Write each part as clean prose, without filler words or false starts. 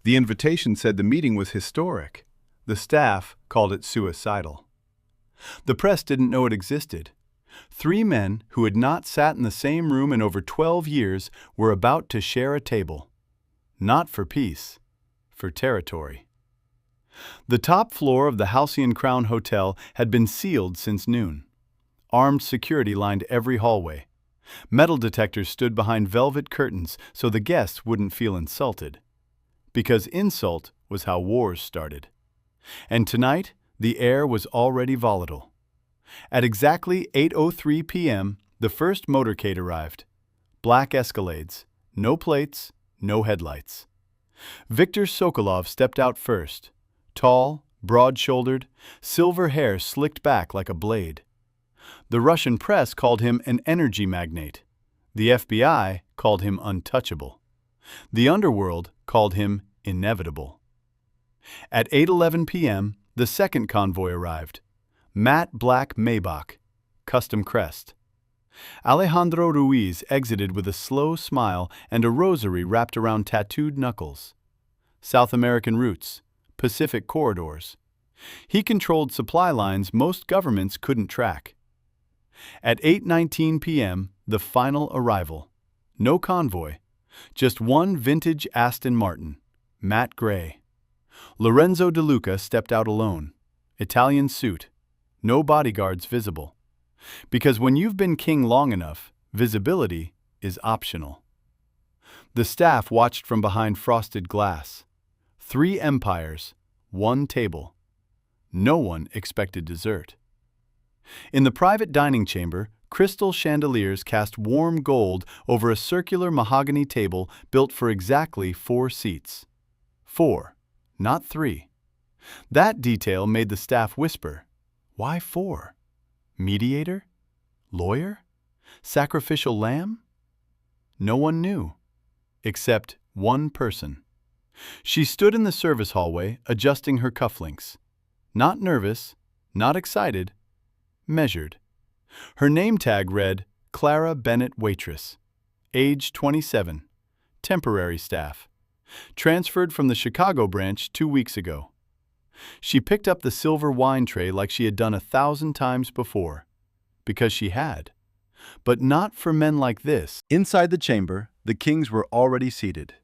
The invitation said the meeting was historic. The staff called it suicidal. The press didn't know it existed. 3 men who had not sat in the same room in over 12 years were about to share a table. Not for peace, for territory. The top floor of the Halcyon Crown Hotel had been sealed since noon. Armed security lined every hallway. Metal detectors stood behind velvet curtains so the guests wouldn't feel insulted. Because insult was how wars started. And tonight, the air was already volatile. At exactly 8:03 p.m., the first motorcade arrived. Black Escalades, no plates, no headlights. Viktor Sokolov stepped out first. Tall, broad-shouldered, silver hair slicked back like a blade. The Russian press called him an energy magnate. The FBI called him untouchable. The underworld called him inevitable. At 8:11 p.m., the second convoy arrived. Matte black Maybach, custom crest. Alejandro Ruiz exited with a slow smile and a rosary wrapped around tattooed knuckles. South American roots, Pacific corridors. He controlled supply lines most governments couldn't track. At 8:19 p.m., the final arrival. No convoy, just one vintage Aston Martin, matte gray. Lorenzo De Luca stepped out alone. Italian suit, no bodyguards visible. Because when you've been king long enough, visibility is optional. The staff watched from behind frosted glass. 3 empires, 1 table. No one expected dessert. In the private dining chamber, crystal chandeliers cast warm gold over a circular mahogany table built for exactly 4 seats. 4, not 3. That detail made the staff whisper, "Why 4? Mediator? Lawyer? Sacrificial lamb?" No one knew, except one person. She stood in the service hallway, adjusting her cufflinks. Not nervous, not excited, measured. Her name tag read, Clara Bennett Waitress. Age 27. Temporary staff. Transferred from the Chicago branch 2 weeks ago. She picked up the silver wine tray like she had done 1,000 times before. Because she had. But not for men like this. Inside the chamber, the kings were already seated.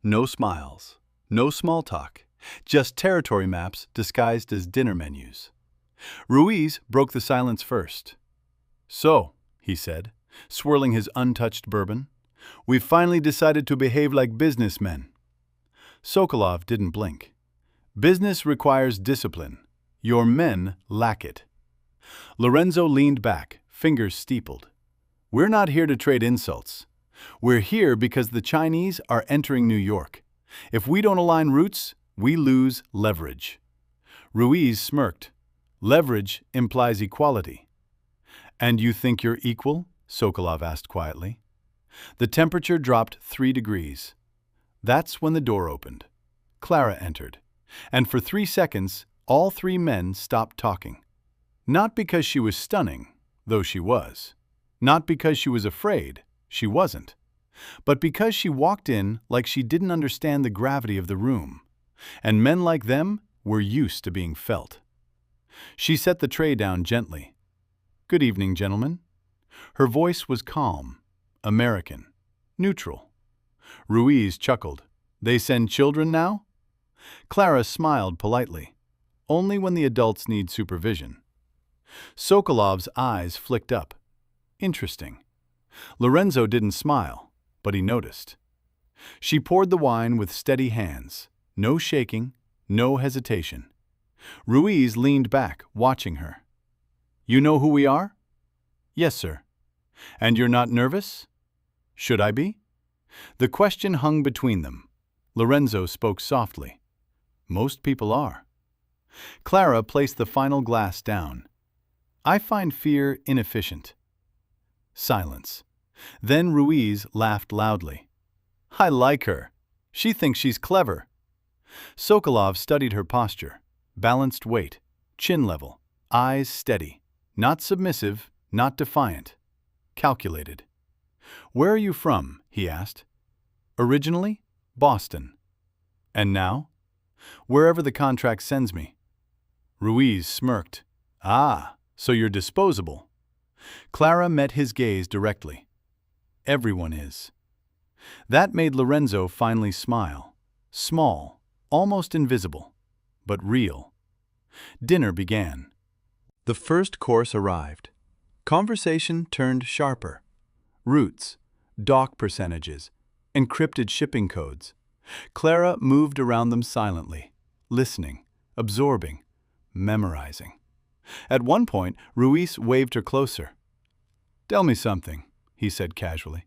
No smiles, no small talk, just territory maps disguised as dinner menus. Ruiz broke the silence first. "So," he said, swirling his untouched bourbon, "we've finally decided to behave like businessmen." Sokolov didn't blink. Business requires discipline. Your men lack it. Lorenzo leaned back, fingers steepled. "We're not here to trade insults. We're here because the Chinese are entering New York. If we don't align routes, we lose leverage." Ruiz smirked. "Leverage implies equality." "And you think you're equal?" Sokolov asked quietly. The temperature dropped 3 degrees. That's when the door opened. Clara entered. And for 3 seconds, all 3 men stopped talking. Not because she was stunning, though she was. Not because she was afraid, she wasn't. But because she walked in like she didn't understand the gravity of the room. And men like them were used to being felt. She set the tray down gently. "Good evening, gentlemen." Her voice was calm, American, neutral. Ruiz chuckled. "They send children now?" Clara smiled politely. "Only when the adults need supervision." Sokolov's eyes flicked up. Interesting. Lorenzo didn't smile, but he noticed. She poured the wine with steady hands. No shaking, no hesitation. Ruiz leaned back, watching her. "You know who we are?" "Yes, sir." "And you're not nervous?" "Should I be?" The question hung between them. Lorenzo spoke softly. "Most people are." Clara placed the final glass down. "I find fear inefficient." Silence. Then Ruiz laughed loudly. "I like her. She thinks she's clever." Sokolov studied her posture. Balanced weight, chin level, eyes steady. Not submissive, not defiant. Calculated. "Where are you from?" he asked. "Originally, Boston." And now? Wherever the contract sends me. Ruiz smirked. Ah, so you're disposable. Clara met his gaze directly. Everyone is. That made Lorenzo finally smile. Small, almost invisible, but real. Dinner began. The first course arrived. Conversation turned sharper. Routes, dock percentages, encrypted shipping codes. Clara moved around them silently, listening, absorbing, memorizing. At one point, Ruiz waved her closer. "Tell me something," he said casually.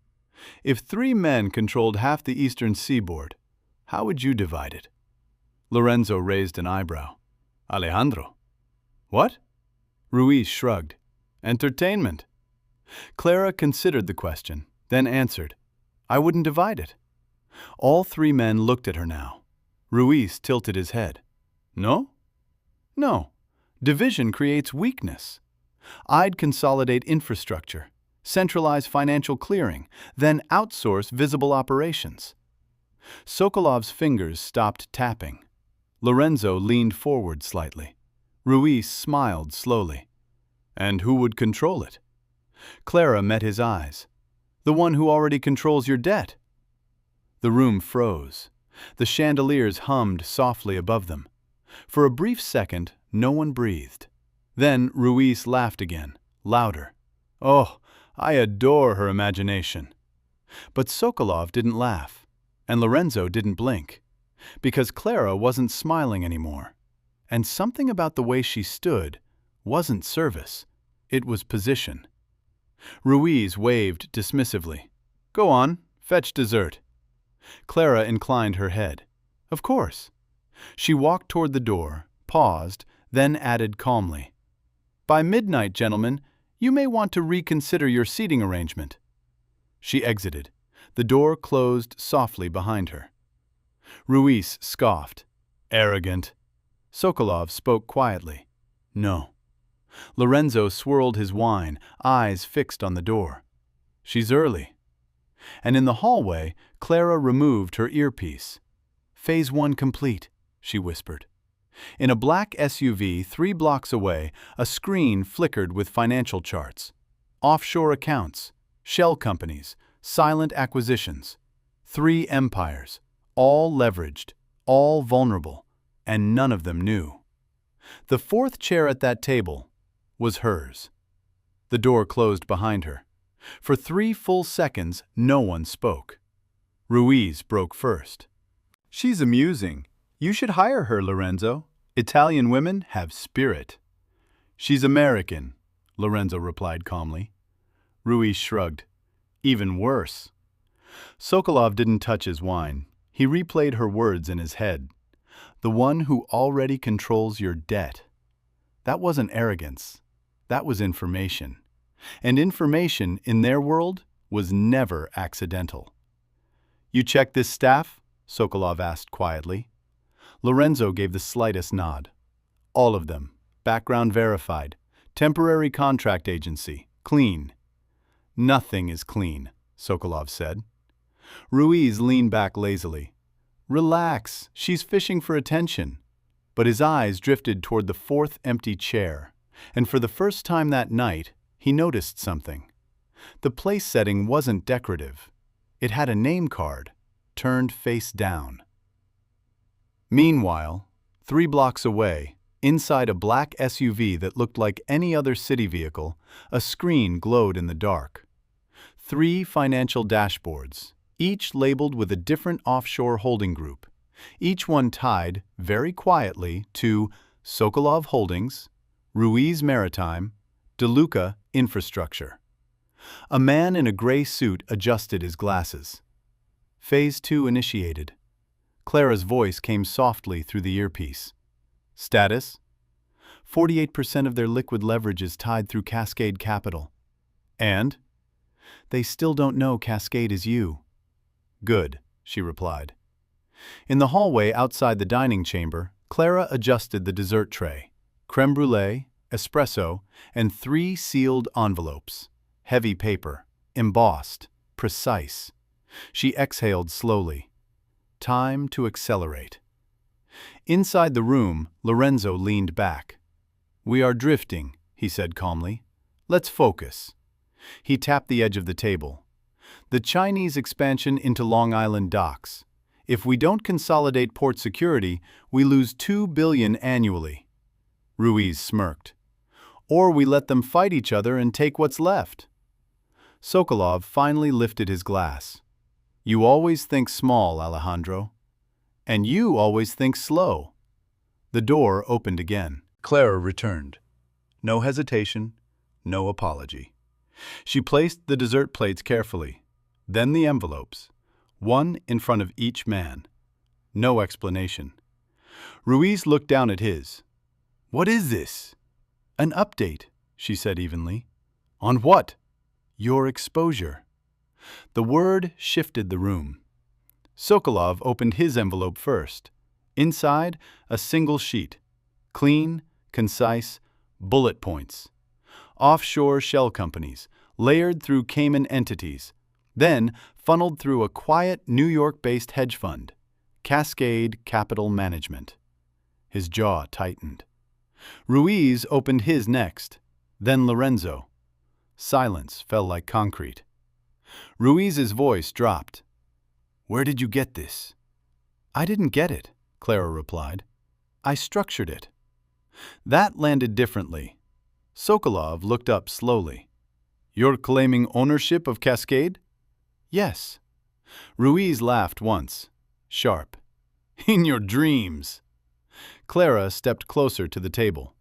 "If 3 men controlled half the eastern seaboard, how would you divide it?" Lorenzo raised an eyebrow. "Alejandro." "What?" Ruiz shrugged. "Entertainment." Clara considered the question, then answered, "I wouldn't divide it." All 3 men looked at her now. Ruiz tilted his head. "No?" "No. Division creates weakness. I'd consolidate infrastructure, centralize financial clearing, then outsource visible operations." Sokolov's fingers stopped tapping. Lorenzo leaned forward slightly. Ruiz smiled slowly. "And who would control it?" Clara met his eyes. "The one who already controls your debt." The room froze. The chandeliers hummed softly above them. For a brief second, no one breathed. Then Ruiz laughed again, louder. "Oh, I adore her imagination." But Sokolov didn't laugh, and Lorenzo didn't blink, because Clara wasn't smiling anymore. And something about the way she stood wasn't service, it was position. Ruiz waved dismissively. "Go on, fetch dessert." Clara inclined her head. "Of course." She walked toward the door, paused, then added calmly, "By midnight, gentlemen, you may want to reconsider your seating arrangement." She exited. The door closed softly behind her. Ruiz scoffed. "Arrogant." Sokolov spoke quietly. "No." Lorenzo swirled his wine, eyes fixed on the door. "She's early." And in the hallway, Clara removed her earpiece. "Phase 1 complete," she whispered. In a black SUV 3 blocks away, a screen flickered with financial charts. Offshore accounts, shell companies, silent acquisitions. 3 empires, all leveraged, all vulnerable, and none of them knew. The 4th chair at that table was hers. The door closed behind her. For 3 full seconds, no one spoke. Ruiz broke first. "She's amusing. You should hire her, Lorenzo. Italian women have spirit." "She's American," Lorenzo replied calmly. Ruiz shrugged. "Even worse." Sokolov didn't touch his wine. He replayed her words in his head. "The one who already controls your debt." That wasn't arrogance. That was information. And information, in their world, was never accidental. "You check this staff?" Sokolov asked quietly. Lorenzo gave the slightest nod. "All of them. Background verified. Temporary contract agency. Clean." "Nothing is clean," Sokolov said. Ruiz leaned back lazily. "Relax, she's fishing for attention." But his eyes drifted toward the 4th empty chair, and for the first time that night, he noticed something. The place setting wasn't decorative. It had a name card, turned face down. Meanwhile, 3 blocks away, inside a black SUV that looked like any other city vehicle, a screen glowed in the dark. 3 financial dashboards, each labeled with a different offshore holding group, each one tied, very quietly, to Sokolov Holdings, Ruiz Maritime, DeLuca Infrastructure. A man in a gray suit adjusted his glasses. Phase 2 initiated. Clara's voice came softly through the earpiece. "Status? 48% of their liquid leverage is tied through Cascade Capital. And? They still don't know Cascade is you." "Good," she replied. In the hallway outside the dining chamber, Clara adjusted the dessert tray. Crème brûlée, espresso, and 3 sealed envelopes. Heavy paper, embossed, precise. She exhaled slowly. Time to accelerate. Inside the room, Lorenzo leaned back. "We are drifting," he said calmly. "Let's focus." He tapped the edge of the table. "The Chinese expansion into Long Island docks. If we don't consolidate port security, we lose $2 billion annually." Ruiz smirked. "Or we let them fight each other and take what's left." Sokolov finally lifted his glass. "You always think small, Alejandro. And you always think slow." The door opened again. Clara returned. No hesitation, no apology. She placed the dessert plates carefully, then the envelopes, one in front of each man. No explanation. Ruiz looked down at his. "What is this?" "An update," she said evenly. "On what?" "Your exposure." The word shifted the room. Sokolov opened his envelope first. Inside, a single sheet. Clean, concise, bullet points. Offshore shell companies, layered through Cayman entities, then funneled through a quiet New York-based hedge fund, Cascade Capital Management. His jaw tightened. Ruiz opened his next, then Lorenzo. Silence fell like concrete. Ruiz's voice dropped. "Where did you get this?" "I didn't get it," Clara replied. "I structured it." That landed differently. Sokolov looked up slowly. "You're claiming ownership of Cascade?" "Yes." Ruiz laughed once, sharp. "In your dreams." Clara stepped closer to the table.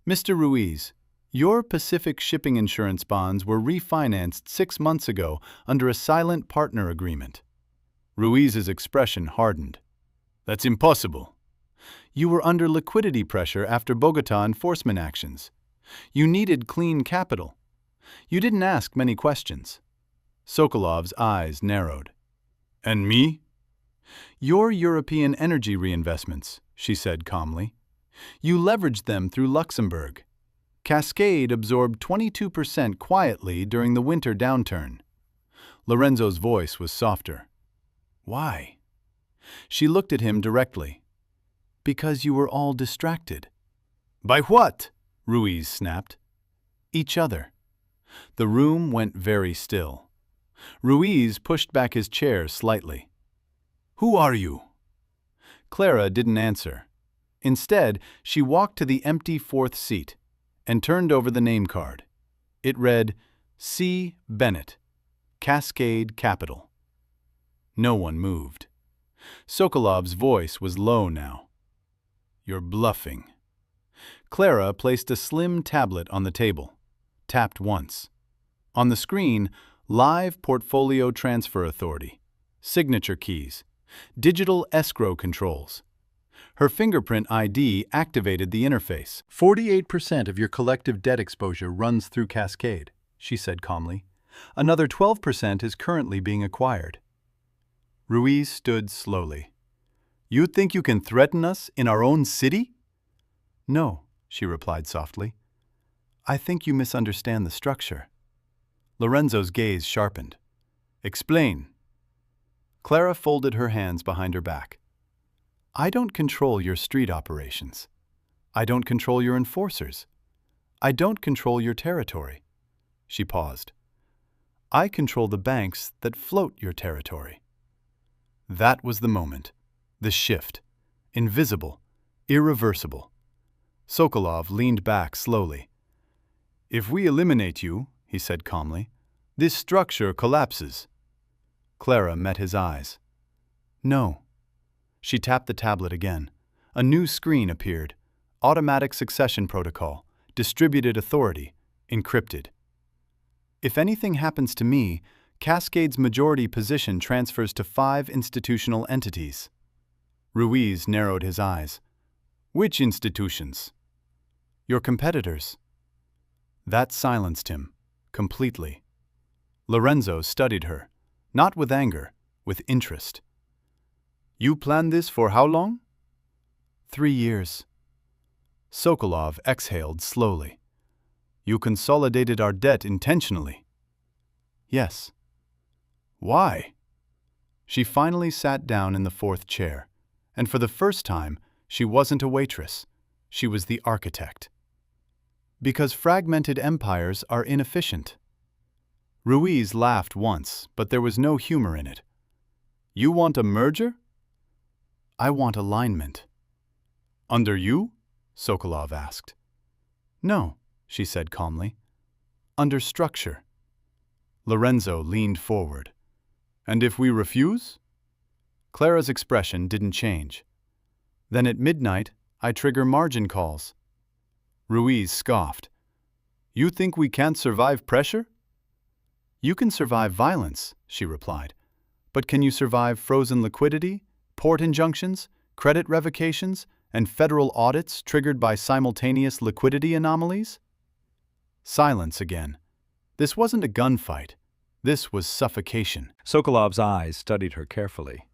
"Mr. Ruiz, your Pacific Shipping Insurance bonds were refinanced 6 months ago under a silent partner agreement." Ruiz's expression hardened. "That's impossible." "You were under liquidity pressure after Bogota enforcement actions. You needed clean capital. You didn't ask many questions." Sokolov's eyes narrowed. "And me?" "Your European energy reinvestments," she said calmly. "You leveraged them through Luxembourg. Cascade absorbed 22% quietly during the winter downturn." Lorenzo's voice was softer. "Why?" She looked at him directly. "Because you were all distracted." "By what?" Ruiz snapped. "Each other." The room went very still. Ruiz pushed back his chair slightly. "Who are you?" Clara didn't answer. Instead, she walked to the empty fourth seat and turned over the name card. It read, C. Bennett, Cascade Capital. No one moved. Sokolov's voice was low now. "You're bluffing." Clara placed a slim tablet on the table, tapped once. On the screen, Live Portfolio Transfer Authority, signature keys, digital escrow controls. Her fingerprint ID activated the interface. 48% of your collective debt exposure runs through Cascade, she said calmly. Another 12% is currently being acquired. Ruiz stood slowly. "You think you can threaten us in our own city?" "No," she replied softly. "I think you misunderstand the structure." Lorenzo's gaze sharpened. "Explain." Clara folded her hands behind her back. "I don't control your street operations. I don't control your enforcers. I don't control your territory." She paused. "I control the banks that float your territory." That was the moment. The shift. Invisible. Irreversible. Sokolov leaned back slowly. "If we eliminate you," he said calmly, "this structure collapses." Clara met his eyes. "No." She tapped the tablet again. A new screen appeared. Automatic succession protocol. Distributed authority. Encrypted. "If anything happens to me, Cascade's majority position transfers to 5 institutional entities." Ruiz narrowed his eyes. "Which institutions?" "Your competitors." That silenced him, completely. Lorenzo studied her, not with anger, with interest. "You planned this for how long?" 3 years. Sokolov exhaled slowly. "You consolidated our debt intentionally." "Yes." "Why?" She finally sat down in the fourth chair, and for the first time, she wasn't a waitress. She was the architect. Because fragmented empires are inefficient. Ruiz laughed once, but there was no humor in it. You want a merger? I want alignment. Under you? Sokolov asked. No, she said calmly. Under structure. Lorenzo leaned forward. And if we refuse? Clara's expression didn't change. Then at midnight, I trigger margin calls. Ruiz scoffed. You think we can't survive pressure? You can survive violence, she replied. But can you survive frozen liquidity, port injunctions, credit revocations, and federal audits triggered by simultaneous liquidity anomalies? Silence again. This wasn't a gunfight. This was suffocation. Sokolov's eyes studied her carefully.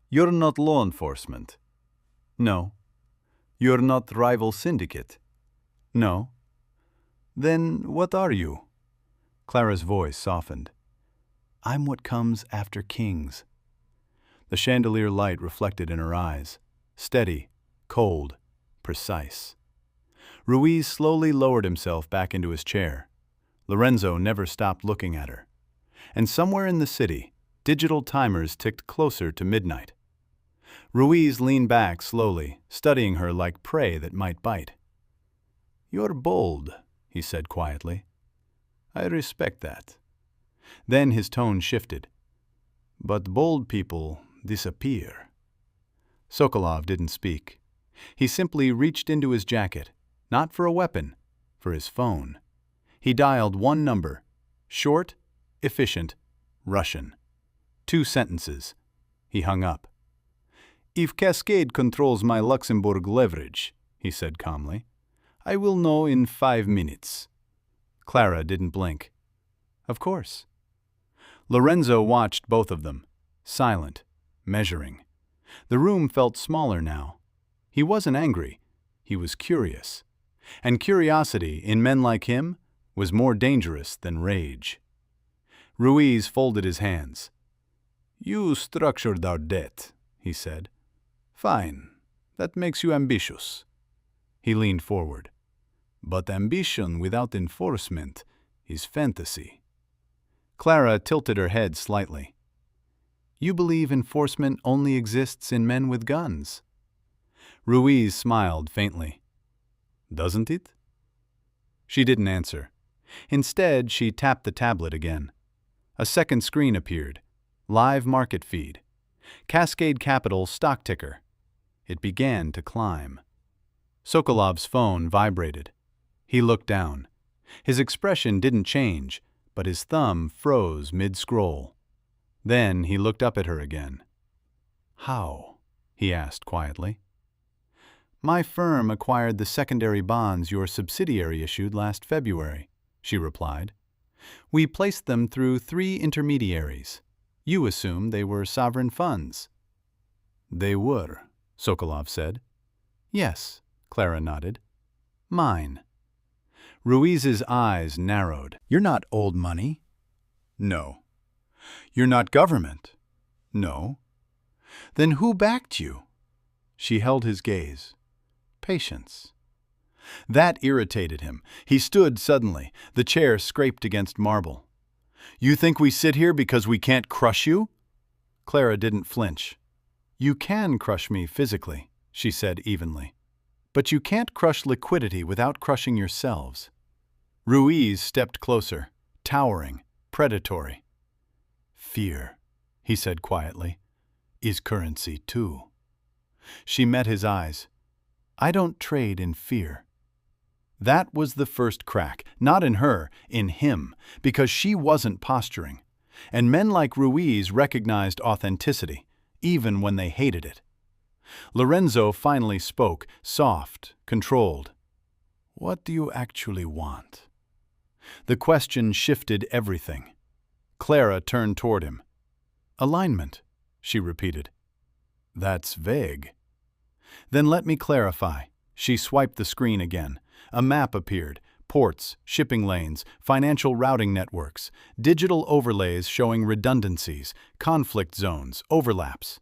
You're not law enforcement. No. You're not rival syndicate. No. Then what are you? Clara's voice softened. I'm what comes after kings. The chandelier light reflected in her eyes, steady, cold, precise. Ruiz slowly lowered himself back into his chair. Lorenzo never stopped looking at her. And somewhere in the city, digital timers ticked closer to midnight. Ruiz leaned back slowly, studying her like prey that might bite. You're bold, he said quietly. I respect that. Then his tone shifted. But bold people disappear. Sokolov didn't speak. He simply reached into his jacket, not for a weapon, for his phone. He dialed one number, short, efficient, Russian. 2 sentences. He hung up. If Cascade controls my Luxembourg leverage, he said calmly, I will know in 5 minutes. Clara didn't blink. Of course. Lorenzo watched both of them, silent, measuring. The room felt smaller now. He wasn't angry. He was curious. And curiosity, in men like him, was more dangerous than rage. Ruiz folded his hands. You structured our debt, he said. Fine. That makes you ambitious. He leaned forward. But ambition without enforcement is fantasy. Clara tilted her head slightly. You believe enforcement only exists in men with guns. Ruiz smiled faintly. Doesn't it? She didn't answer. Instead, she tapped the tablet again. A second screen appeared. Live market feed. Cascade Capital stock ticker. It began to climb. Sokolov's phone vibrated. He looked down. His expression didn't change, but his thumb froze mid-scroll. Then he looked up at her again. How? He asked quietly. My firm acquired the secondary bonds your subsidiary issued last February, she replied. We placed them through 3 intermediaries. You assumed they were sovereign funds. They were, Sokolov said. Yes, Clara nodded. Mine. Ruiz's eyes narrowed. You're not old money. No. You're not government. No. Then who backed you? She held his gaze. Patience. That irritated him. He stood suddenly. The chair scraped against marble. You think we sit here because we can't crush you? Clara didn't flinch. You can crush me physically, she said evenly. But you can't crush liquidity without crushing yourselves. Ruiz stepped closer, towering, predatory. Fear, he said quietly, is currency too. She met his eyes. I don't trade in fear. That was the first crack, not in her, in him, because she wasn't posturing. And men like Ruiz recognized authenticity, even when they hated it. Lorenzo finally spoke, soft, controlled. What do you actually want? The question shifted everything. Clara turned toward him. Alignment, she repeated. That's vague. Then let me clarify. She swiped the screen again. A map appeared, ports, shipping lanes, financial routing networks, digital overlays showing redundancies, conflict zones, overlaps.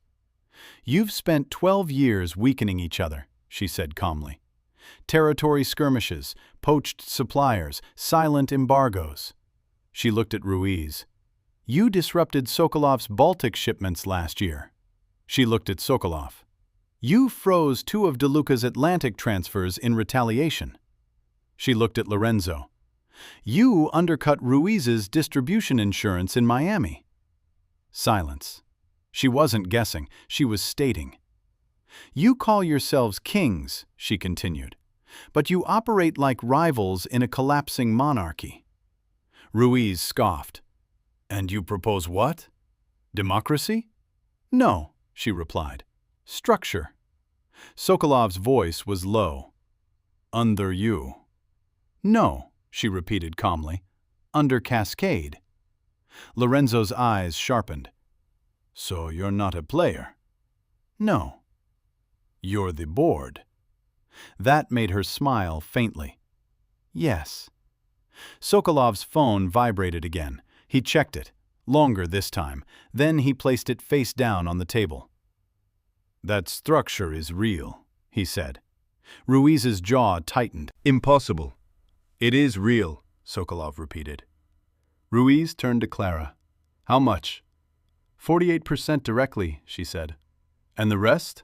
You've spent 12 years weakening each other, she said calmly. Territory skirmishes, poached suppliers, silent embargoes. She looked at Ruiz. You disrupted Sokolov's Baltic shipments last year. She looked at Sokolov. You froze 2 of DeLuca's Atlantic transfers in retaliation. She looked at Lorenzo. You undercut Ruiz's distribution insurance in Miami. Silence. She wasn't guessing, she was stating. You call yourselves kings, she continued, but you operate like rivals in a collapsing monarchy. Ruiz scoffed. And you propose what? Democracy? No, she replied. Structure. Sokolov's voice was low. Under you. No, she repeated calmly. Under Cascade. Lorenzo's eyes sharpened. So you're not a player? No. You're the board. That made her smile faintly. Yes. Sokolov's phone vibrated again. He checked it, longer this time. Then he placed it face down on the table. That structure is real, he said. Ruiz's jaw tightened. Impossible. It is real, Sokolov repeated. Ruiz turned to Clara. How much? 48% directly, she said. And the rest?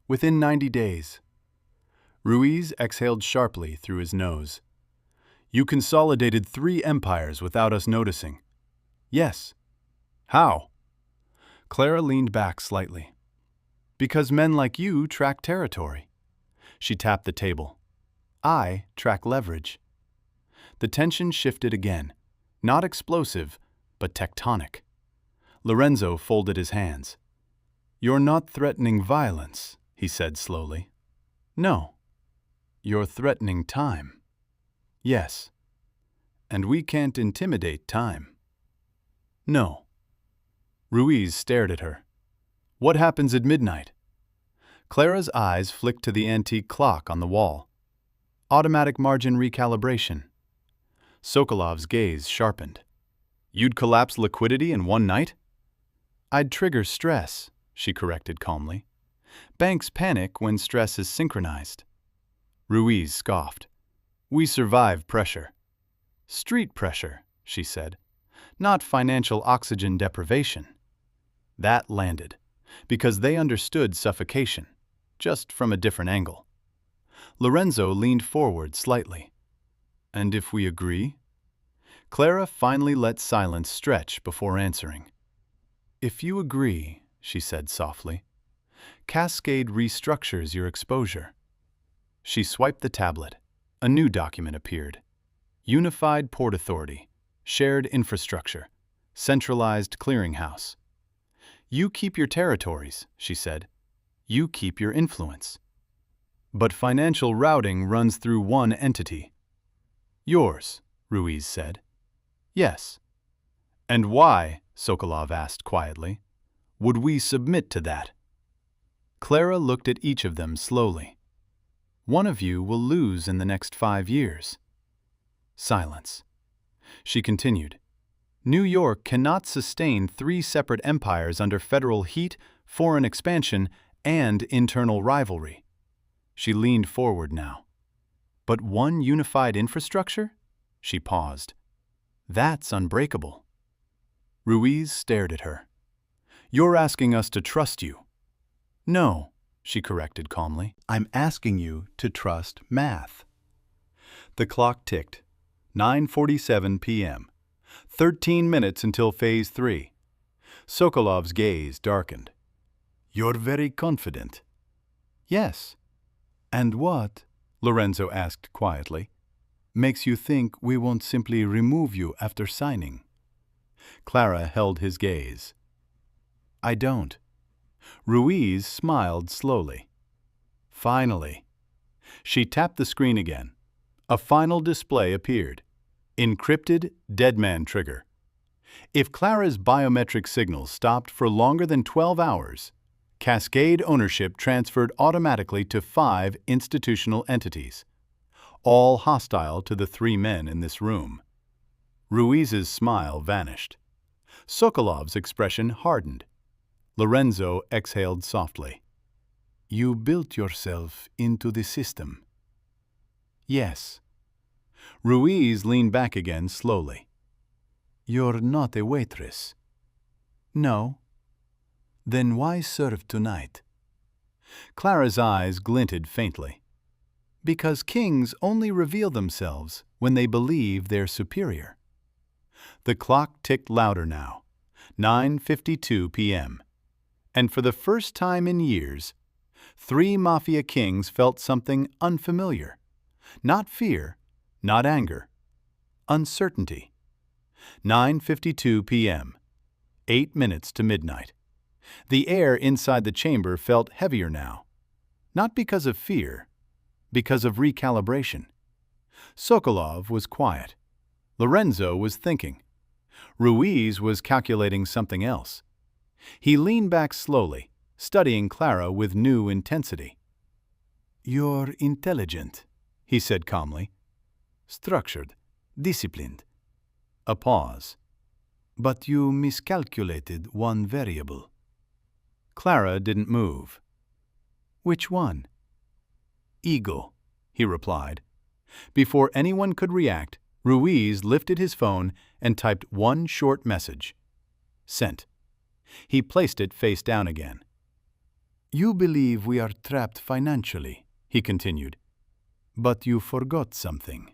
Within 90 days. Ruiz exhaled sharply through his nose. You consolidated 3 empires without us noticing. Yes. How? Clara leaned back slightly. Because men like you track territory. She tapped the table. I track leverage. The tension shifted again, not explosive, but tectonic. Lorenzo folded his hands. You're not threatening violence, he said slowly. No. You're threatening time. Yes. And we can't intimidate time. No. Ruiz stared at her. What happens at midnight? Clara's eyes flicked to the antique clock on the wall. Automatic margin recalibration. Sokolov's gaze sharpened. You'd collapse liquidity in one night? I'd trigger stress, she corrected calmly. Banks panic when stress is synchronized. Ruiz scoffed. We survive pressure. Street pressure, she said. Not financial oxygen deprivation. That landed, because they understood suffocation, just from a different angle. Lorenzo leaned forward slightly. And if we agree? Clara finally let silence stretch before answering. If you agree, she said softly, Cascade restructures your exposure. She swiped the tablet. A new document appeared. Unified Port Authority, Shared Infrastructure, Centralized Clearinghouse. You keep your territories, she said. You keep your influence. But financial routing runs through one entity. Yours, Ruiz said. Yes. And why, Sokolov asked quietly, would we submit to that? Clara looked at each of them slowly. One of you will lose in the next 5 years. Silence. She continued. New York cannot sustain 3 separate empires under federal heat, foreign expansion, and internal rivalry. She leaned forward now. But one unified infrastructure? She paused. That's unbreakable. Ruiz stared at her. You're asking us to trust you. No, she corrected calmly. I'm asking you to trust math. The clock ticked. 9:47 p.m. 13 minutes until Phase 3. Sokolov's gaze darkened. You're very confident. Yes. And what, Lorenzo asked quietly, makes you think we won't simply remove you after signing? Clara held his gaze. I don't. Ruiz smiled slowly. Finally. She tapped the screen again. A final display appeared. Encrypted deadman trigger. If Clara's biometric signals stopped for longer than 12 hours, Cascade ownership transferred automatically to 5 institutional entities. all hostile to the three men in this room. Ruiz's smile vanished. Sokolov's expression hardened. Lorenzo exhaled softly. You built yourself into the system. Yes. Ruiz leaned back again slowly. You're not a waitress. No. Then why serve tonight? Clara's eyes glinted faintly. Because kings only reveal themselves when they believe they're superior. The clock ticked louder now, 9:52 p.m. And for the first time in years, three Mafia kings felt something unfamiliar. Not fear, not anger. Uncertainty. 9:52 p.m. 8 minutes to midnight. The air inside the chamber felt heavier now. Not because of fear, because of recalibration. Sokolov was quiet. Lorenzo was thinking. Ruiz was calculating something else. He leaned back slowly, studying Clara with new intensity. You're intelligent, he said calmly. Structured, disciplined. A pause. But you miscalculated one variable. Clara didn't move. Which one? Ego, he replied. Before anyone could react, Ruiz lifted his phone and typed one short message. Sent. He placed it face down again. You believe we are trapped financially, he continued. But you forgot something.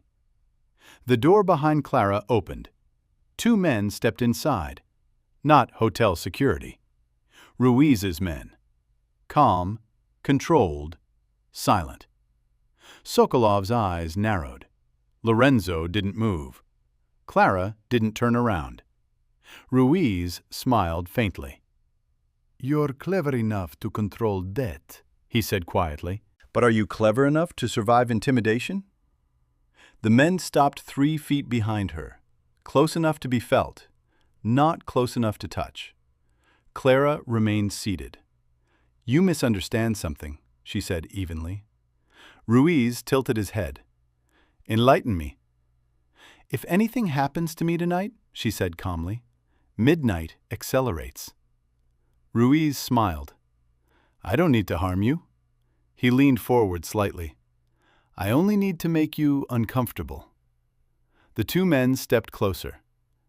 The door behind Clara opened. Two men stepped inside. Not hotel security. Ruiz's men. Calm, controlled, silent. Sokolov's eyes narrowed. Lorenzo didn't move. Clara didn't turn around. Ruiz smiled faintly. You're clever enough to control debt, he said quietly. But are you clever enough to survive intimidation? The men stopped 3 feet behind her, close enough to be felt, not close enough to touch. Clara remained seated. You misunderstand something, she said evenly. Ruiz tilted his head. Enlighten me. If anything happens to me tonight, she said calmly, midnight accelerates. Ruiz smiled. I don't need to harm you. He leaned forward slightly. I only need to make you uncomfortable. The two men stepped closer.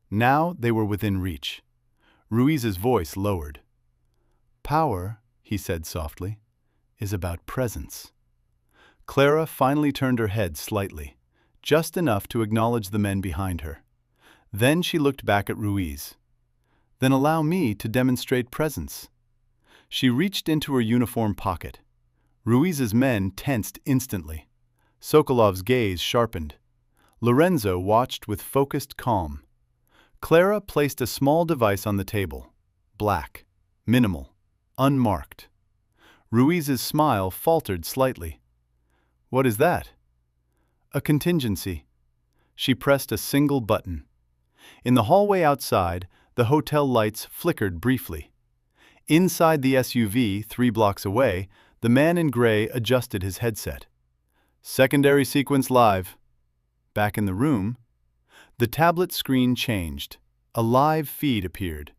Now they were within reach. Ruiz's voice lowered. Power, he said softly, is about presence. Clara finally turned her head slightly, just enough to acknowledge the men behind her. Then she looked back at Ruiz. Then allow me to demonstrate presence. She reached into her uniform pocket. Ruiz's men tensed instantly. Sokolov's gaze sharpened. Lorenzo watched with focused calm. Clara placed a small device on the table. Black, minimal, unmarked. Ruiz's smile faltered slightly. What is that? A contingency. She pressed a single button. In the hallway outside, the hotel lights flickered briefly. Inside the SUV, 3 blocks away, the man in gray adjusted his headset. Secondary sequence live. Back in the room, the tablet screen changed. A live feed appeared.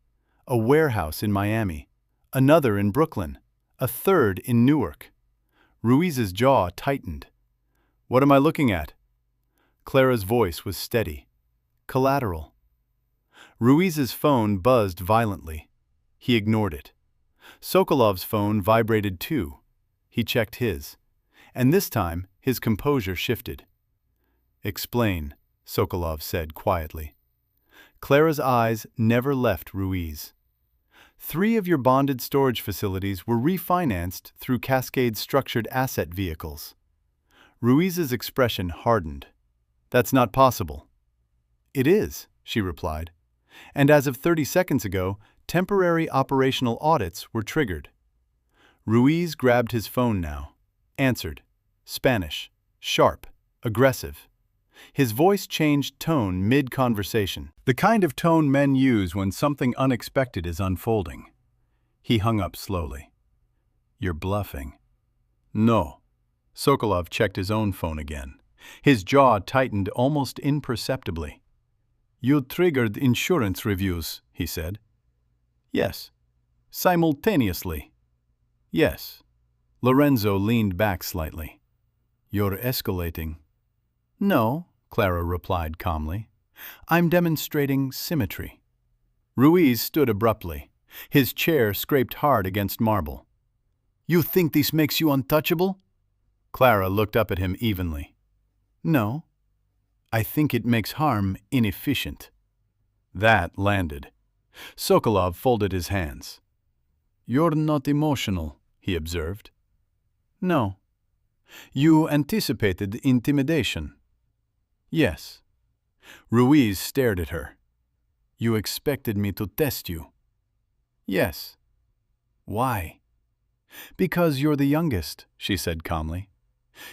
A warehouse in Miami, another in Brooklyn, a third in Newark. Ruiz's jaw tightened. What am I looking at? Clara's voice was steady. Collateral. Ruiz's phone buzzed violently. He ignored it. Sokolov's phone vibrated too. He checked his. And this time, his composure shifted. Explain, Sokolov said quietly. Clara's eyes never left Ruiz. 3 of your bonded storage facilities were refinanced through Cascade's structured asset vehicles. Ruiz's expression hardened. That's not possible. It is, she replied. And as of 30 seconds ago, temporary operational audits were triggered. Ruiz grabbed his phone now. Answered. Spanish. Sharp. Aggressive. His voice changed tone mid-conversation. The kind of tone men use when something unexpected is unfolding. He hung up slowly. You're bluffing. No. Sokolov checked his own phone again. His jaw tightened almost imperceptibly. "You triggered insurance reviews," he said. "Yes." "Simultaneously." "Yes." Lorenzo leaned back slightly. "You're escalating." "No," Clara replied calmly. "I'm demonstrating symmetry." Ruiz stood abruptly. His chair scraped hard against marble. "You think this makes you untouchable?" Clara looked up at him evenly. "No. I think it makes harm inefficient." That landed. Sokolov folded his hands. "You're not emotional," he observed. "No." "You anticipated intimidation." "Yes." Ruiz stared at her. "You expected me to test you." "Yes." "Why?" "Because you're the youngest," she said calmly.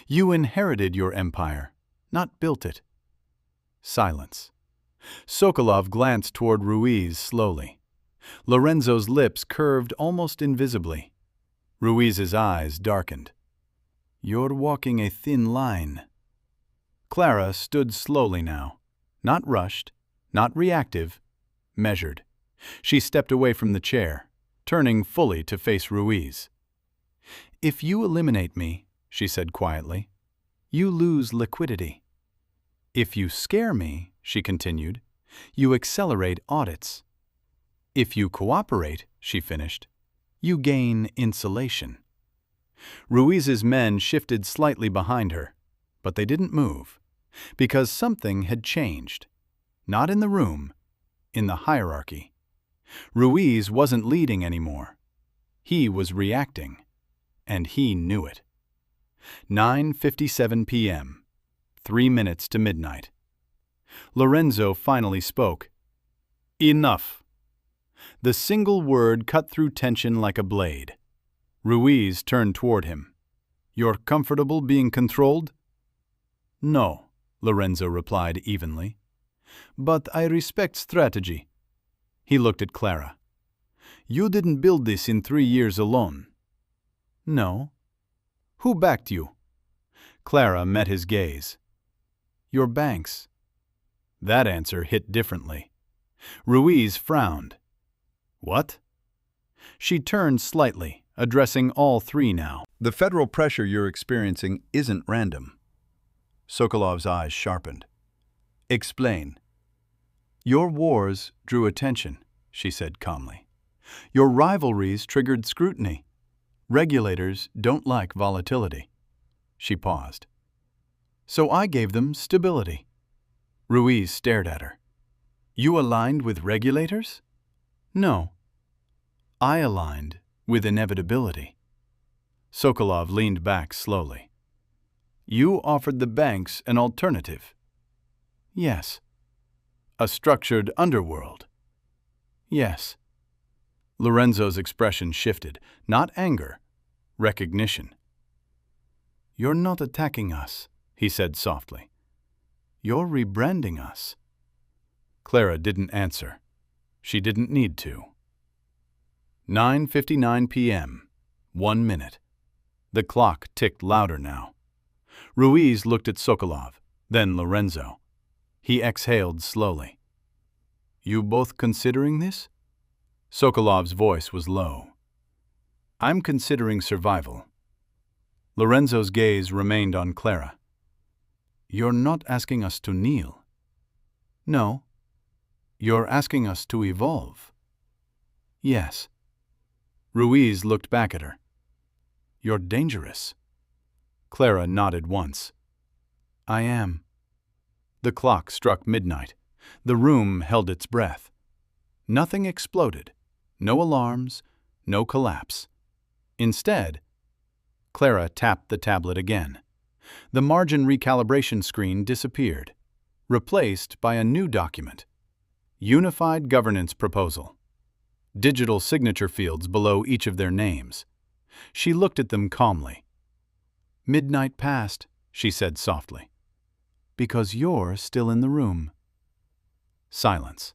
"You inherited your empire, not built it." Silence. Sokolov glanced toward Ruiz slowly. Lorenzo's lips curved almost invisibly. Ruiz's eyes darkened. "You're walking a thin line." Clara stood slowly now, not rushed, not reactive, measured. She stepped away from the chair, turning fully to face Ruiz. "If you eliminate me," she said quietly, "you lose liquidity. If you scare me," she continued, "you accelerate audits. If you cooperate," she finished, "you gain insulation." Ruiz's men shifted slightly behind her, but they didn't move, because something had changed. Not in the room, in the hierarchy. Ruiz wasn't leading anymore. He was reacting, and he knew it. 9:57 p.m., 3 minutes to midnight. Lorenzo finally spoke. "Enough." The single word cut through tension like a blade. Ruiz turned toward him. "You're comfortable being controlled?" "No," Lorenzo replied evenly. "But I respect strategy." He looked at Clara. "You didn't build this in 3 years alone." "No." "Who backed you?" Clara met his gaze. "Your banks." That answer hit differently. Ruiz frowned. "What?" She turned slightly, addressing all three now. "The federal pressure you're experiencing isn't random." Sokolov's eyes sharpened. "Explain." "Your wars drew attention," she said calmly. "Your rivalries triggered scrutiny. Regulators don't like volatility." She paused. "So I gave them stability." Ruiz stared at her. "You aligned with regulators?" "No. I aligned with inevitability." Sokolov leaned back slowly. "You offered the banks an alternative." "Yes." "A structured underworld." "Yes." Lorenzo's expression shifted, not anger, recognition. "You're not attacking us," he said softly. "You're rebranding us." Clara didn't answer. She didn't need to. 9:59 p.m., 1 minute. The clock ticked louder now. Ruiz looked at Sokolov, then Lorenzo. He exhaled slowly. "You both considering this?" Sokolov's voice was low. "I'm considering survival." Lorenzo's gaze remained on Clara. "You're not asking us to kneel." "No." "You're asking us to evolve." "Yes." Ruiz looked back at her. "You're dangerous." Clara nodded once. "I am." The clock struck midnight. The room held its breath. Nothing exploded. No alarms, no collapse. Instead, Clara tapped the tablet again. The margin recalibration screen disappeared, replaced by a new document. Unified Governance Proposal. Digital signature fields below each of their names. She looked at them calmly. "Midnight passed," she said softly. "Because you're still in the room." Silence.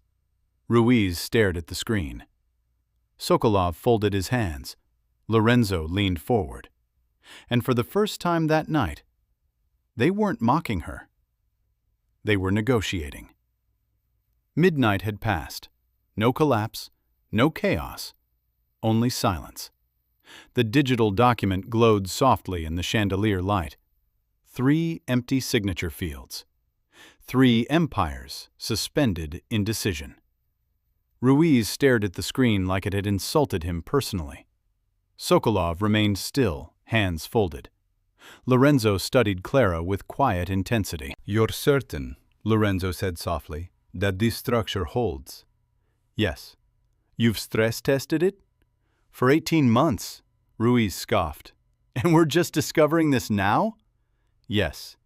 Ruiz stared at the screen. Sokolov folded his hands. Lorenzo leaned forward. And for the first time that night, They weren't mocking her. They were negotiating. Midnight had passed. No collapse, no chaos, only silence. The digital document glowed softly in the chandelier light. 3 empty signature fields. 3 empires suspended in decision. Ruiz stared at the screen like it had insulted him personally. Sokolov remained still, hands folded. Lorenzo studied Clara with quiet intensity. "You're certain," Lorenzo said softly, "that this structure holds?" Yes. You've stress-tested it? For 18 months, Ruiz scoffed. And we're just discovering this now? Yes.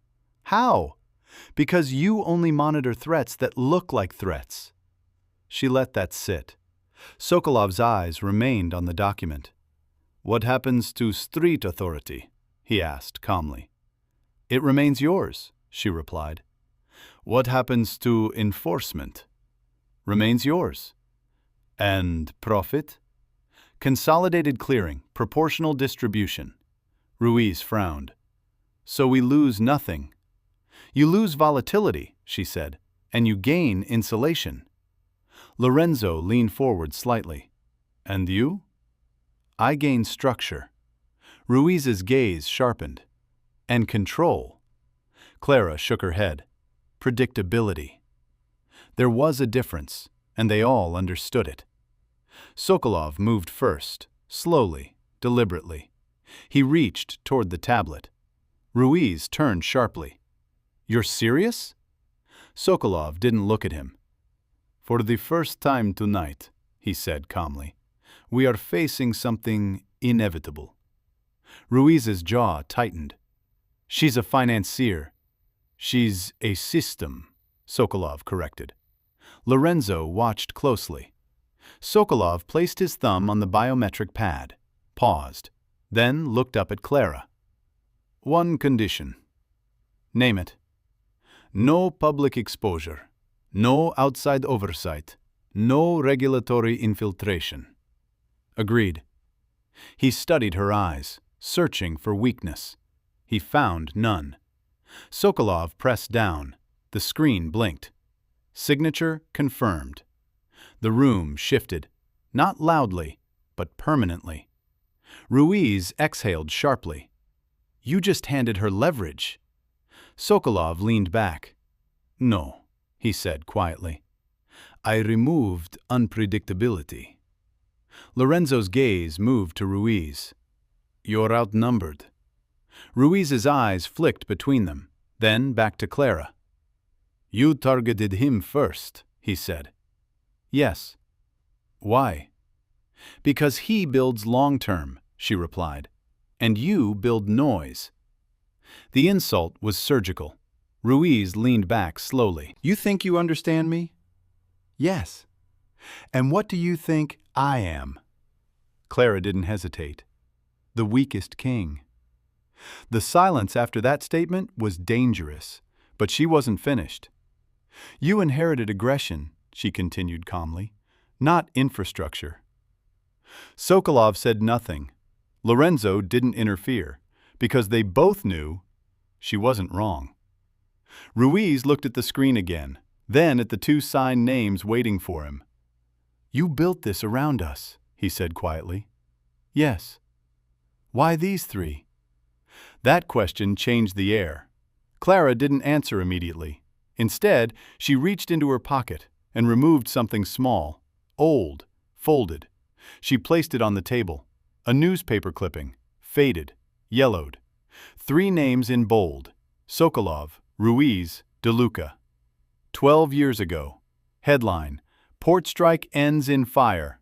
How? Because you only monitor threats that look like threats. She let that sit. Sokolov's eyes remained on the document. What happens to street authority? He asked calmly. It remains yours, she replied. What happens to enforcement? Remains yours. And profit? Consolidated clearing, proportional distribution. Ruiz frowned. So we lose nothing. You lose volatility, she said, and you gain insulation. Lorenzo leaned forward slightly. And you? I gain structure. Ruiz's gaze sharpened. And control. Clara shook her head. Predictability. There was a difference, and they all understood it. Sokolov moved first, slowly, deliberately. He reached toward the tablet. Ruiz turned sharply. You're serious? Sokolov didn't look at him. For the first time tonight, he said calmly, we are facing something inevitable. Ruiz's jaw tightened. She's a financier. She's a system, Sokolov corrected. Lorenzo watched closely. Sokolov placed his thumb on the biometric pad, paused, then looked up at Clara. One condition. Name it. No public exposure, no outside oversight, no regulatory infiltration. Agreed. He studied her eyes, searching for weakness. He found none. Sokolov pressed down. The screen blinked. Signature confirmed. The room shifted, not loudly, but permanently. Ruiz exhaled sharply. You just handed her leverage. Sokolov leaned back. No, he said quietly. I removed unpredictability. Lorenzo's gaze moved to Ruiz. You're outnumbered. Ruiz's eyes flicked between them, then back to Clara. You targeted him first, he said. Yes. Why? Because he builds long-term, she replied, and you build noise. The insult was surgical. Ruiz leaned back slowly. You think you understand me? Yes. And what do you think I am? Clara didn't hesitate. The weakest king. The silence after that statement was dangerous, but she wasn't finished. You inherited aggression, she continued calmly, not infrastructure. Sokolov said nothing. Lorenzo didn't interfere, because they both knew she wasn't wrong. Ruiz looked at the screen again, then at the 2 signed names waiting for him. You built this around us, he said quietly. Yes. Why these 3? That question changed the air. Clara didn't answer immediately. Instead, she reached into her pocket and removed something small, old, folded. She placed it on the table. A newspaper clipping, faded, yellowed. 3 names in bold. Sokolov, Ruiz, DeLuca. 12 years ago. Headline, Port strike ends in fire.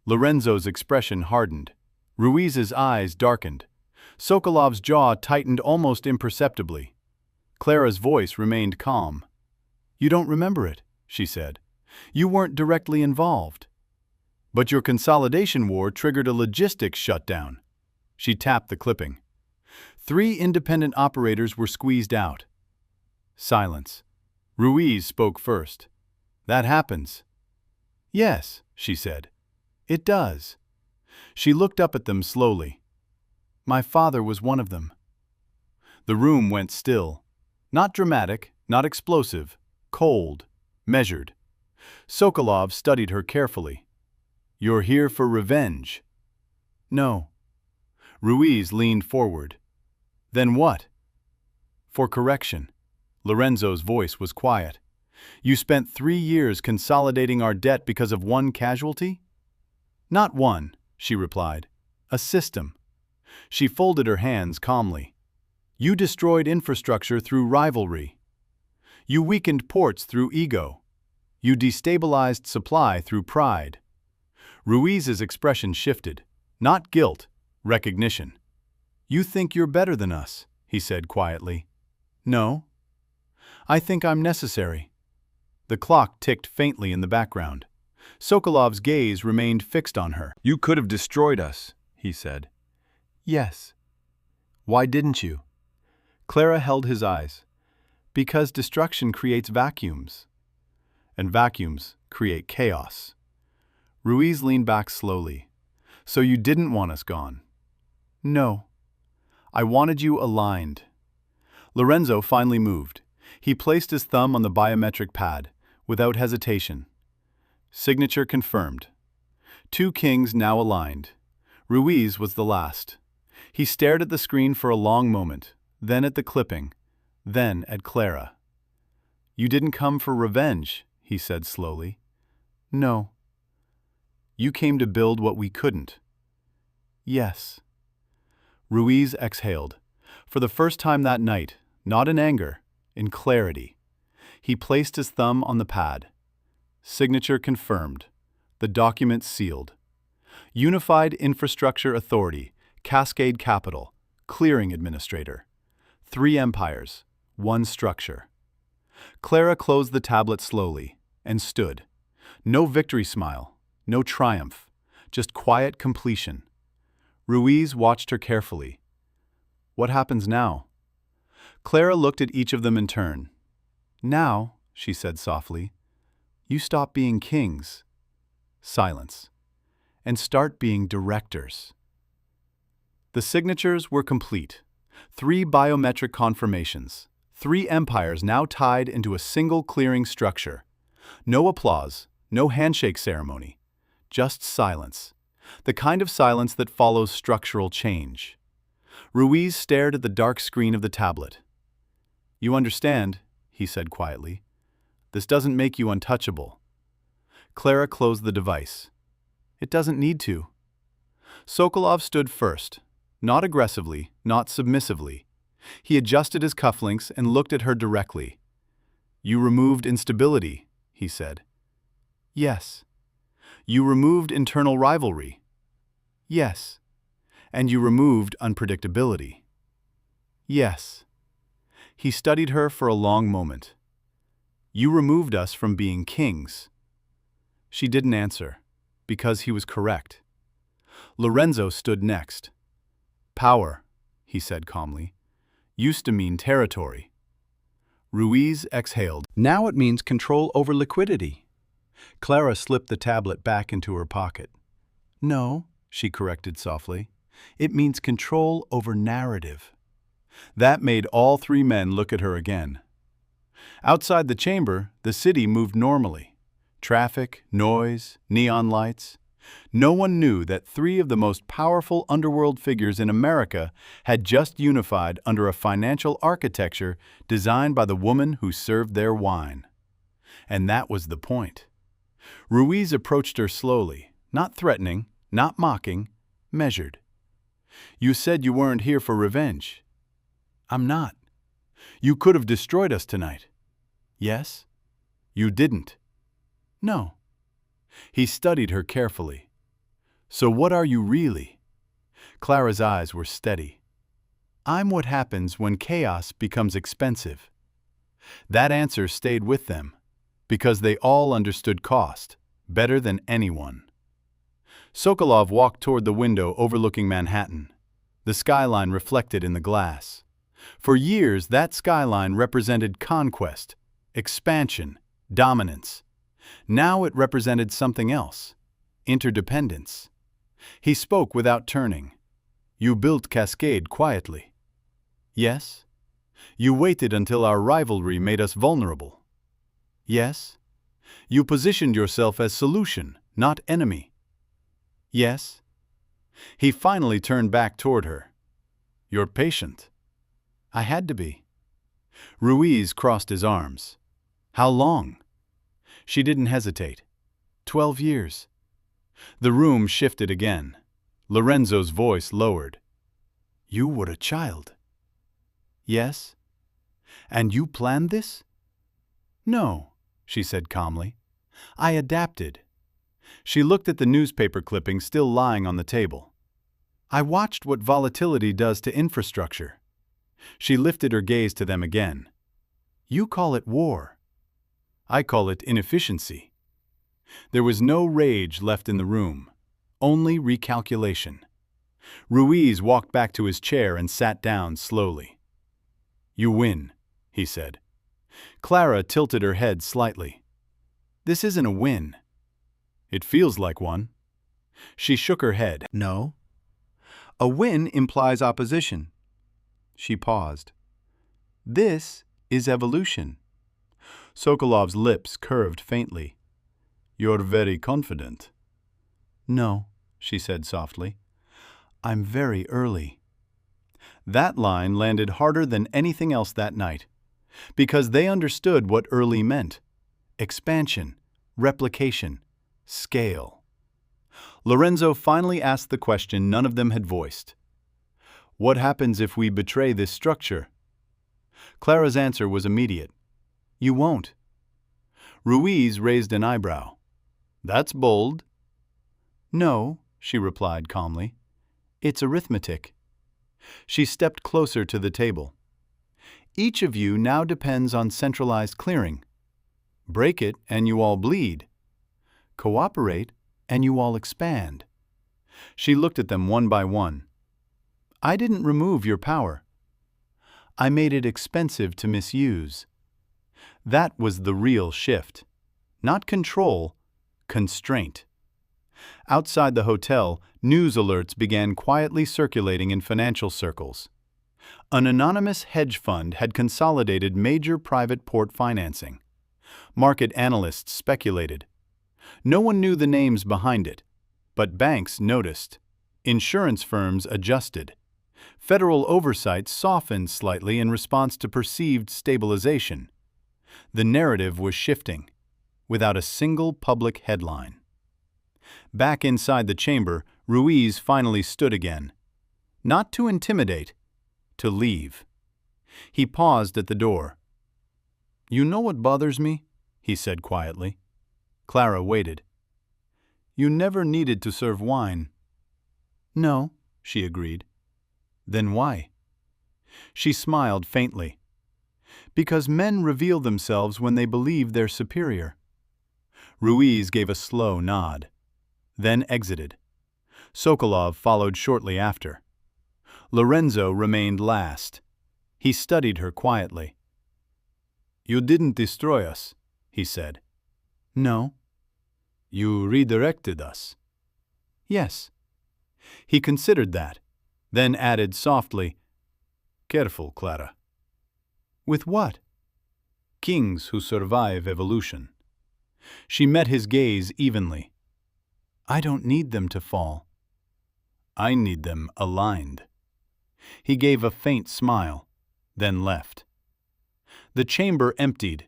Lorenzo's expression hardened. Ruiz's eyes darkened. Sokolov's jaw tightened almost imperceptibly. Clara's voice remained calm. You don't remember it, she said. You weren't directly involved. But your consolidation war triggered a logistics shutdown. She tapped the clipping. 3 independent operators were squeezed out. Silence. Ruiz spoke first. That happens. Yes, she said. It does. She looked up at them slowly. My father was one of them. The room went still. Not dramatic, not explosive, cold, measured. Sokolov studied her carefully. "You're here for revenge." "No." Ruiz leaned forward. "Then what?" "For correction." Lorenzo's voice was quiet. "You spent 3 years consolidating our debt because of one casualty?" "Not one," she replied. "A system." She folded her hands calmly. "You destroyed infrastructure through rivalry. You weakened ports through ego. You destabilized supply through pride." Ruiz's expression shifted. Not guilt, recognition. "You think you're better than us," he said quietly. "No. I think I'm necessary." The clock ticked faintly in the background. Sokolov's gaze remained fixed on her. "You could have destroyed us," he said. "Yes." "Why didn't you?" Clara held his eyes. "Because destruction creates vacuums. And vacuums create chaos." Ruiz leaned back slowly. "So you didn't want us gone?" "No. I wanted you aligned." Lorenzo finally moved. He placed his thumb on the biometric pad, without hesitation. Signature confirmed. 2 kings now aligned. Ruiz was the last. He stared at the screen for a long moment, then at the clipping, then at Clara. "You didn't come for revenge," he said slowly. "No." "You came to build what we couldn't." "Yes." Ruiz exhaled. For the first time that night, not in anger, in clarity. He placed his thumb on the pad. Signature confirmed. The document sealed. Unified Infrastructure Authority, Cascade Capital, Clearing Administrator. 3 empires, 1 structure. Clara closed the tablet slowly and stood. No victory smile, no triumph, just quiet completion. Ruiz watched her carefully. "What happens now?" Clara looked at each of them in turn. "Now," she said softly, "you stop being kings." Silence. "And start being directors." The signatures were complete. 3 biometric confirmations. 3 empires now tied into a single clearing structure. No applause, no handshake ceremony. Just silence. The kind of silence that follows structural change. Ruiz stared at the dark screen of the tablet. "You understand," he said quietly. "This doesn't make you untouchable." Clara closed the device. "It doesn't need to." Sokolov stood first, not aggressively, not submissively. He adjusted his cufflinks and looked at her directly. "You removed instability," he said. "Yes." "You removed internal rivalry." "Yes." "And you removed unpredictability." "Yes." He studied her for a long moment. "You removed us from being kings." She didn't answer, because he was correct. Lorenzo stood next. "Power," he said calmly, "used to mean territory." Ruiz exhaled. "Now it means control over liquidity." Clara slipped the tablet back into her pocket. "No," she corrected softly, "it means control over narrative." That made all 3 men look at her again. Outside the chamber, the city moved normally. Traffic, noise, neon lights. No one knew that 3 of the most powerful underworld figures in America had just unified under a financial architecture designed by the woman who served their wine. And that was the point. Ruiz approached her slowly, not threatening, not mocking, measured. "You said you weren't here for revenge." "I'm not." "You could have destroyed us tonight." "Yes." "You didn't." "No." He studied her carefully. "So what are you really?" Clara's eyes were steady. "I'm what happens when chaos becomes expensive." That answer stayed with them, because they all understood cost better than anyone. Sokolov walked toward the window overlooking Manhattan, the skyline reflected in the glass. For years, that skyline represented conquest, expansion, dominance. Now it represented something else, interdependence. He spoke without turning. "You built Cascade quietly." "Yes." You waited until our rivalry made us vulnerable. Yes. You positioned yourself as solution, not enemy. Yes. He finally turned back toward her. You're patient. I had to be. Ruiz crossed his arms. How long? She didn't hesitate. 12 years. The room shifted again. Lorenzo's voice lowered. You were a child. Yes. And you planned this? No, she said calmly. I adapted. She looked at the newspaper clipping still lying on the table. I watched what volatility does to infrastructure. She lifted her gaze to them again. You call it war. I call it inefficiency. There was no rage left in the room, only recalculation. Ruiz walked back to his chair and sat down slowly. You win, he said. Clara tilted her head slightly. This isn't a win. It feels like one. She shook her head. No. A win implies opposition. She paused. This is evolution. Sokolov's lips curved faintly. You're very confident. No, she said softly. I'm very early. That line landed harder than anything else that night, because they understood what early meant. Expansion, replication, scale. Lorenzo finally asked the question none of them had voiced. What happens if we betray this structure? Clara's answer was immediate. You won't. Ruiz raised an eyebrow. That's bold. No, she replied calmly. It's arithmetic. She stepped closer to the table. Each of you now depends on centralized clearing. Break it and you all bleed. Cooperate and you all expand. She looked at them one by one. I didn't remove your power. I made it expensive to misuse. That was the real shift. Not control, constraint. Outside the hotel, news alerts began quietly circulating in financial circles. An anonymous hedge fund had consolidated major private port financing. Market analysts speculated. No one knew the names behind it, but banks noticed. Insurance firms adjusted. Federal oversight softened slightly in response to perceived stabilization. The narrative was shifting, without a single public headline. Back inside the chamber, Ruiz finally stood again. Not to intimidate, to leave. He paused at the door. You know what bothers me? He said quietly. Clara waited. You never needed to serve wine. No, she agreed. Then why? She smiled faintly. Because men reveal themselves when they believe they're superior. Ruiz gave a slow nod, then exited. Sokolov followed shortly after. Lorenzo remained last. He studied her quietly. You didn't destroy us, he said. No. You redirected us. Yes. He considered that, then added softly, Careful, Clara. With what? Kings who survive evolution. She met his gaze evenly. I don't need them to fall. I need them aligned. He gave a faint smile, then left. The chamber emptied.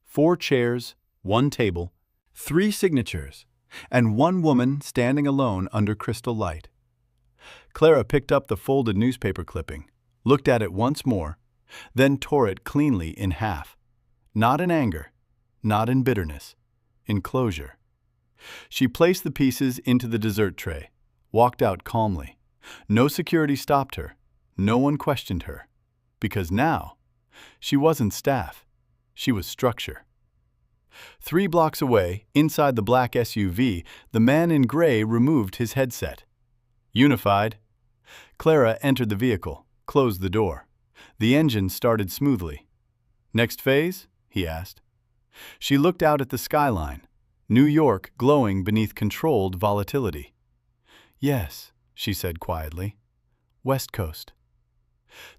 4 chairs, 1 table, 3 signatures, and 1 woman standing alone under crystal light. Clara picked up the folded newspaper clipping, looked at it once more, then tore it cleanly in half. Not in anger, not in bitterness, in closure. She placed the pieces into the dessert tray, walked out calmly. No security stopped her. No one questioned her. Because now, she wasn't staff. She was structure. 3 blocks away, inside the black SUV, the man in gray removed his headset. Unified. Clara entered the vehicle, closed the door. The engine started smoothly. Next phase? He asked. She looked out at the skyline, New York glowing beneath controlled volatility. Yes, she said quietly. West Coast.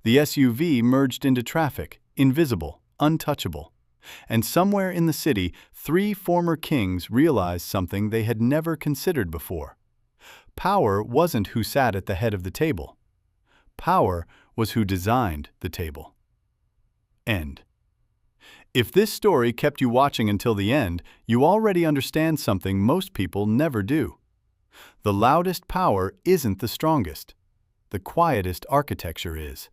The SUV merged into traffic, invisible, untouchable. And somewhere in the city, 3 former kings realized something they had never considered before. Power wasn't who sat at the head of the table. Power was who designed the table. End. If this story kept you watching until the end, you already understand something most people never do. The loudest power isn't the strongest. The quietest architecture is.